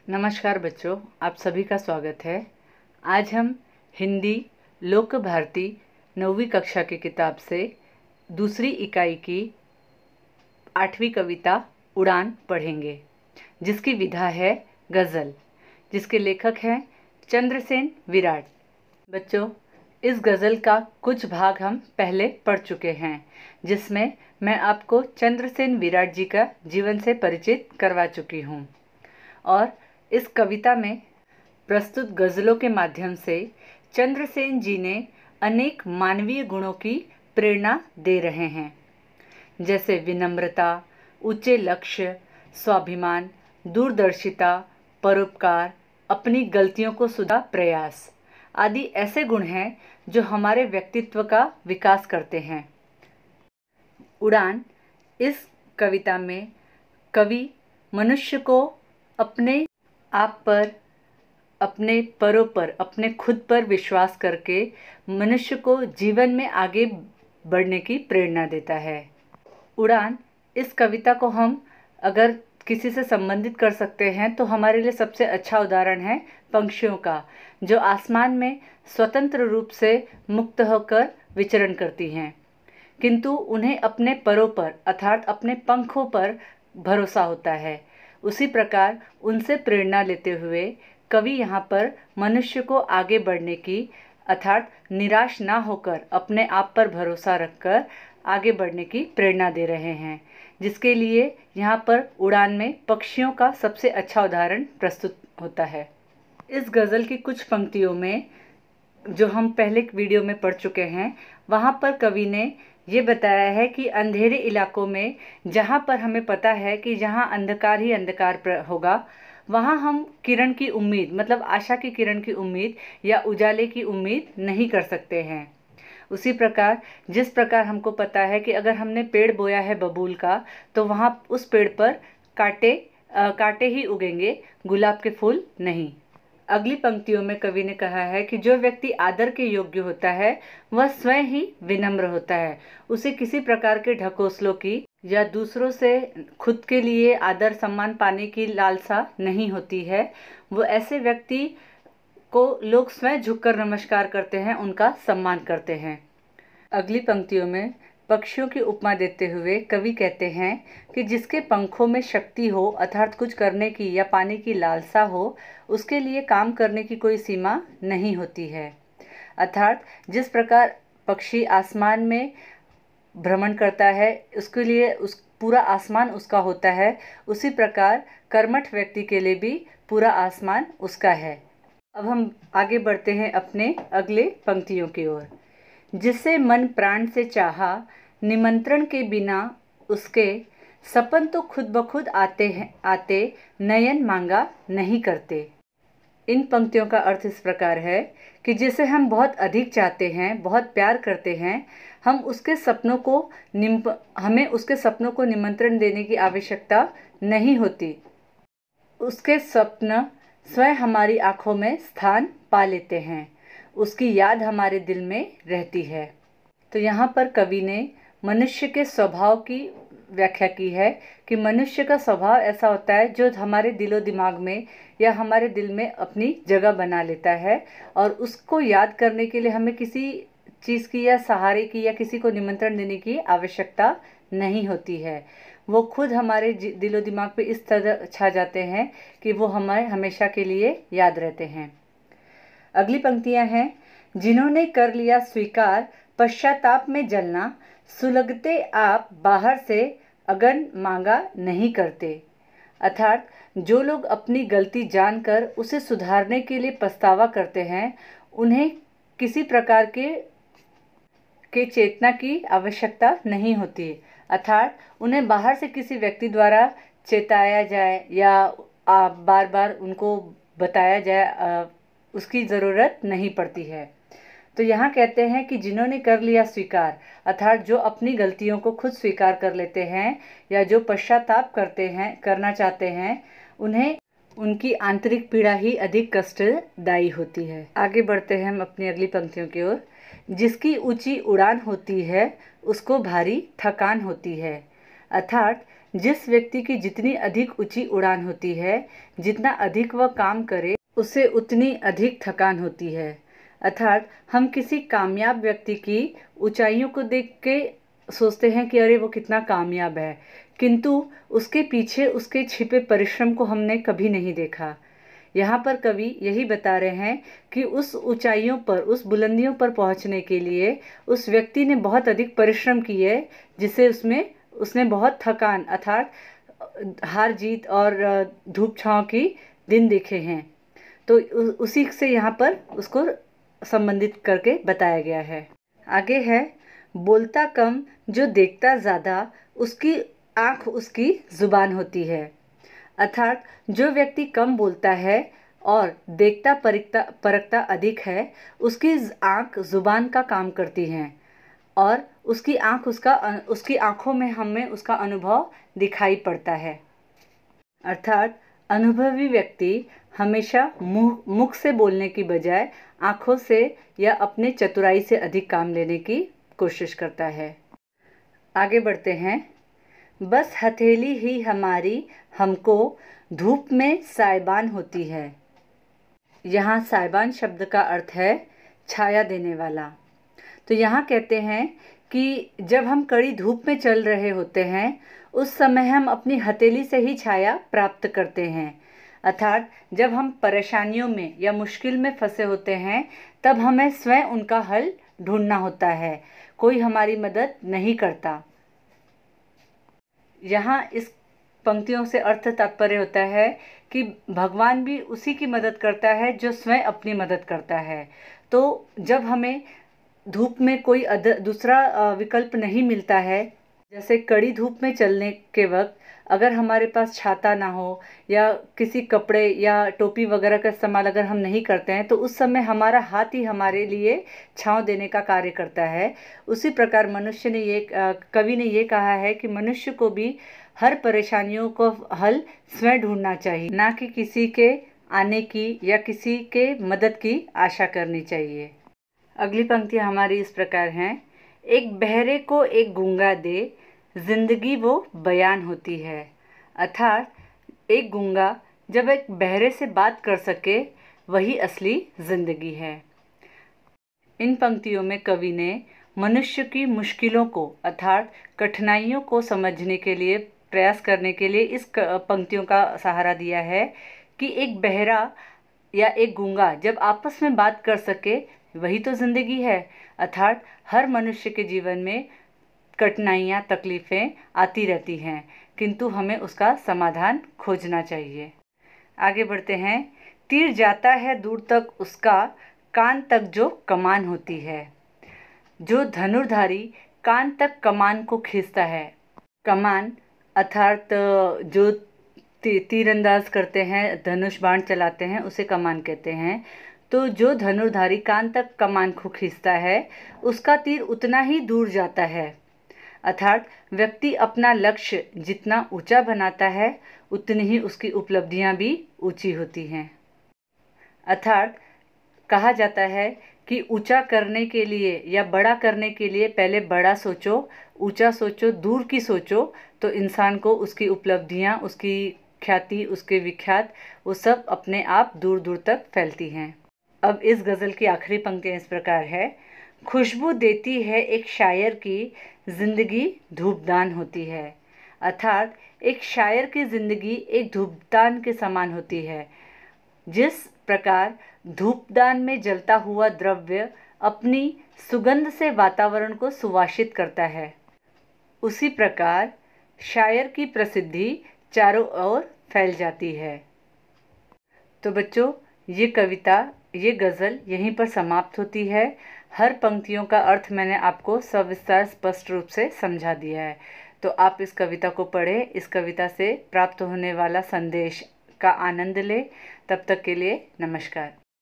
नमस्कार बच्चों, आप सभी का स्वागत है। आज हम हिंदी लोक भारती 9वीं कक्षा की किताब से दूसरी इकाई की 8वीं कविता उड़ान पढ़ेंगे, जिसकी विधा है गज़ल, जिसके लेखक हैं चंद्रसेन विराट। बच्चों, इस गज़ल का कुछ भाग हम पहले पढ़ चुके हैं, जिसमें मैं आपको चंद्रसेन विराट जी का जीवन से परिचित करवा चुकी हूँ। और इस कविता में प्रस्तुत गज़लों के माध्यम से चंद्रसेन जी ने अनेक मानवीय गुणों की प्रेरणा दे रहे हैं, जैसे विनम्रता, ऊंचे लक्ष्य, स्वाभिमान, दूरदर्शिता, परोपकार, अपनी गलतियों को सुधारने का प्रयास आदि ऐसे गुण हैं जो हमारे व्यक्तित्व का विकास करते हैं। उड़ान इस कविता में कवि मनुष्य को अपने आप पर, अपने परों पर, अपने खुद पर विश्वास करके मनुष्य को जीवन में आगे बढ़ने की प्रेरणा देता है। उड़ान इस कविता को हम अगर किसी से संबंधित कर सकते हैं तो हमारे लिए सबसे अच्छा उदाहरण है पक्षियों का, जो आसमान में स्वतंत्र रूप से मुक्त होकर विचरण करती हैं, किंतु उन्हें अपने परों पर अर्थात अपने पंखों पर भरोसा होता है। उसी प्रकार उनसे प्रेरणा लेते हुए कवि यहाँ पर मनुष्य को आगे बढ़ने की अर्थात निराश ना होकर अपने आप पर भरोसा रखकर आगे बढ़ने की प्रेरणा दे रहे हैं, जिसके लिए यहाँ पर उड़ान में पक्षियों का सबसे अच्छा उदाहरण प्रस्तुत होता है। इस गज़ल की कुछ पंक्तियों में जो हम पहले वीडियो में पढ़ चुके हैं, वहाँ पर कवि ने ये बताया है कि अंधेरे इलाकों में जहाँ पर हमें पता है कि जहाँ अंधकार ही अंधकार होगा, वहाँ हम किरण की उम्मीद मतलब आशा की किरण की उम्मीद या उजाले की उम्मीद नहीं कर सकते हैं। उसी प्रकार जिस प्रकार हमको पता है कि अगर हमने पेड़ बोया है बबूल का, तो वहाँ उस पेड़ पर कांटे ही उगेंगे, गुलाब के फूल नहीं। अगली पंक्तियों में कवि ने कहा है कि जो व्यक्ति आदर के योग्य होता है वह स्वयं ही विनम्र होता है, उसे किसी प्रकार के ढकोसलों की या दूसरों से खुद के लिए आदर सम्मान पाने की लालसा नहीं होती है। वो ऐसे व्यक्ति को लोग स्वयं झुककर नमस्कार करते हैं, उनका सम्मान करते हैं। अगली पंक्तियों में पक्षियों की उपमा देते हुए कवि कहते हैं कि जिसके पंखों में शक्ति हो अर्थात कुछ करने की या पाने की लालसा हो, उसके लिए काम करने की कोई सीमा नहीं होती है। अर्थात जिस प्रकार पक्षी आसमान में भ्रमण करता है, उसके लिए उस पूरा आसमान उसका होता है, उसी प्रकार कर्मठ व्यक्ति के लिए भी पूरा आसमान उसका है। अब हम आगे बढ़ते हैं अपने अगले पंक्तियों की ओर। जिसे मन प्राण से चाहा, निमंत्रण के बिना उसके सपन तो खुद ब खुद आते नयन मांगा नहीं करते। इन पंक्तियों का अर्थ इस प्रकार है कि जिसे हम बहुत अधिक चाहते हैं, बहुत प्यार करते हैं, हमें उसके सपनों को निमंत्रण देने की आवश्यकता नहीं होती। उसके स्वप्न स्वयं हमारी आँखों में स्थान पा लेते हैं, उसकी याद हमारे दिल में रहती है। तो यहाँ पर कवि ने मनुष्य के स्वभाव की व्याख्या की है कि मनुष्य का स्वभाव ऐसा होता है जो हमारे दिलो दिमाग में या हमारे दिल में अपनी जगह बना लेता है, और उसको याद करने के लिए हमें किसी चीज़ की या सहारे की या किसी को निमंत्रण देने की आवश्यकता नहीं होती है। वो खुद हमारे दिलो दिमाग पे इस तरह छा जाते हैं कि वो हमें हमेशा के लिए याद रहते हैं। अगली पंक्तियां हैं। जिन्होंने कर लिया स्वीकार, पश्चाताप में जलना, सुलगते आप बाहर से अगन मांगा नहीं करते। अर्थात जो लोग अपनी गलती जानकर उसे सुधारने के लिए पछतावा करते हैं, उन्हें किसी प्रकार के चेतना की आवश्यकता नहीं होती। अर्थात उन्हें बाहर से किसी व्यक्ति द्वारा चेताया जाए या बार बार उनको बताया जाए, उसकी ज़रूरत नहीं पड़ती है। तो यहाँ कहते हैं कि जिन्होंने कर लिया स्वीकार, अर्थात जो अपनी गलतियों को खुद स्वीकार कर लेते हैं या जो पश्चाताप करना चाहते हैं, उन्हें उनकी आंतरिक पीड़ा ही अधिक कष्टदायी होती है। आगे बढ़ते हैं हम अपनी अगली पंक्तियों की ओर। जिसकी ऊंची उड़ान होती है उसको भारी थकान होती है। अर्थात जिस व्यक्ति की जितनी अधिक ऊंची उड़ान होती है, जितना अधिक वह काम करे, उसे उतनी अधिक थकान होती है। अर्थात हम किसी कामयाब व्यक्ति की ऊंचाइयों को देख के सोचते हैं कि अरे वो कितना कामयाब है, किंतु उसके पीछे उसके छिपे परिश्रम को हमने कभी नहीं देखा। यहाँ पर कवि यही बता रहे हैं कि उस ऊंचाइयों पर, उस बुलंदियों पर पहुँचने के लिए उस व्यक्ति ने बहुत अधिक परिश्रम किए, जिससे उसने बहुत थकान अर्थात हार जीत और धूप छांव की दिन देखे हैं। तो उसी से यहाँ पर उसको संबंधित करके बताया गया है। आगे है, बोलता कम जो देखता ज़्यादा, उसकी आँख उसकी ज़ुबान होती है। अर्थात जो व्यक्ति कम बोलता है और देखता परखता अधिक है, उसकी आँख ज़ुबान का काम करती हैं और उसकी आँखों में हमें उसका अनुभव दिखाई पड़ता है। अर्थात अनुभवी व्यक्ति हमेशा मुख से बोलने की बजाय आँखों से या अपने चतुराई से अधिक काम लेने की कोशिश करता है। आगे बढ़ते हैं। बस हथेली ही हमारी हमको धूप में साइबान होती है। यहाँ साइबान शब्द का अर्थ है छाया देने वाला। तो यहाँ कहते हैं कि जब हम कड़ी धूप में चल रहे होते हैं, उस समय हम अपनी हथेली से ही छाया प्राप्त करते हैं। अर्थात जब हम परेशानियों में या मुश्किल में फंसे होते हैं, तब हमें स्वयं उनका हल ढूंढना होता है, कोई हमारी मदद नहीं करता। यहाँ इस पंक्तियों से अर्थ तात्पर्य होता है कि भगवान भी उसी की मदद करता है जो स्वयं अपनी मदद करता है। तो जब हमें धूप में कोई दूसरा विकल्प नहीं मिलता है, जैसे कड़ी धूप में चलने के वक्त अगर हमारे पास छाता ना हो या किसी कपड़े या टोपी वगैरह का इस्तेमाल अगर हम नहीं करते हैं, तो उस समय हमारा हाथ ही हमारे लिए छांव देने का कार्य करता है। उसी प्रकार कवि ने ये कहा है कि मनुष्य को भी हर परेशानियों को हल स्वयं ढूंढना चाहिए, ना कि किसी के आने की या किसी के मदद की आशा करनी चाहिए। अगली पंक्ति हमारी इस प्रकार हैं। एक बहरे को एक गूंगा दे, जिंदगी वो बयान होती है। अर्थात एक गूंगा जब एक बहरे से बात कर सके, वही असली जिंदगी है। इन पंक्तियों में कवि ने मनुष्य की मुश्किलों को अर्थात कठिनाइयों को समझने के लिए, प्रयास करने के लिए इस पंक्तियों का सहारा दिया है कि एक बहरा या एक गूंगा जब आपस में बात कर सके, वही तो जिंदगी है। अर्थात हर मनुष्य के जीवन में कठिनाइयाँ, तकलीफ़ें आती रहती हैं, किंतु हमें उसका समाधान खोजना चाहिए। आगे बढ़ते हैं। तीर जाता है दूर तक उसका, कान तक जो कमान होती है। जो धनुर्धारी कान तक कमान को खींचता है, कमान अर्थात जो तीरंदाज करते हैं, धनुष बाण चलाते हैं, उसे कमान कहते हैं। तो जो धनुर्धारी कान तक कमान को खींचता है, उसका तीर उतना ही दूर जाता है। अर्थात व्यक्ति अपना लक्ष्य जितना ऊंचा बनाता है, उतनी ही उसकी उपलब्धियां भी ऊंची होती हैं। अर्थात कहा जाता है कि ऊंचा करने के लिए या बड़ा करने के लिए पहले बड़ा सोचो, ऊंचा सोचो, दूर की सोचो, तो इंसान को उसकी उपलब्धियां, उसकी ख्याति, उसके विख्यात, वो सब अपने आप दूर दूर तक फैलती हैं। अब इस गज़ल की आखिरी पंक्ति इस प्रकार है। खुशबू देती है एक शायर की जिंदगी धूपदान होती है। अर्थात एक शायर की जिंदगी एक धूपदान के समान होती है। जिस प्रकार धूपदान में जलता हुआ द्रव्य अपनी सुगंध से वातावरण को सुवासित करता है, उसी प्रकार शायर की प्रसिद्धि चारों ओर फैल जाती है। तो बच्चों, ये कविता, ये गज़ल यहीं पर समाप्त होती है। हर पंक्तियों का अर्थ मैंने आपको सविस्तार स्पष्ट रूप से समझा दिया है। तो आप इस कविता को पढ़ें, इस कविता से प्राप्त होने वाला संदेश का आनंद लें। तब तक के लिए नमस्कार।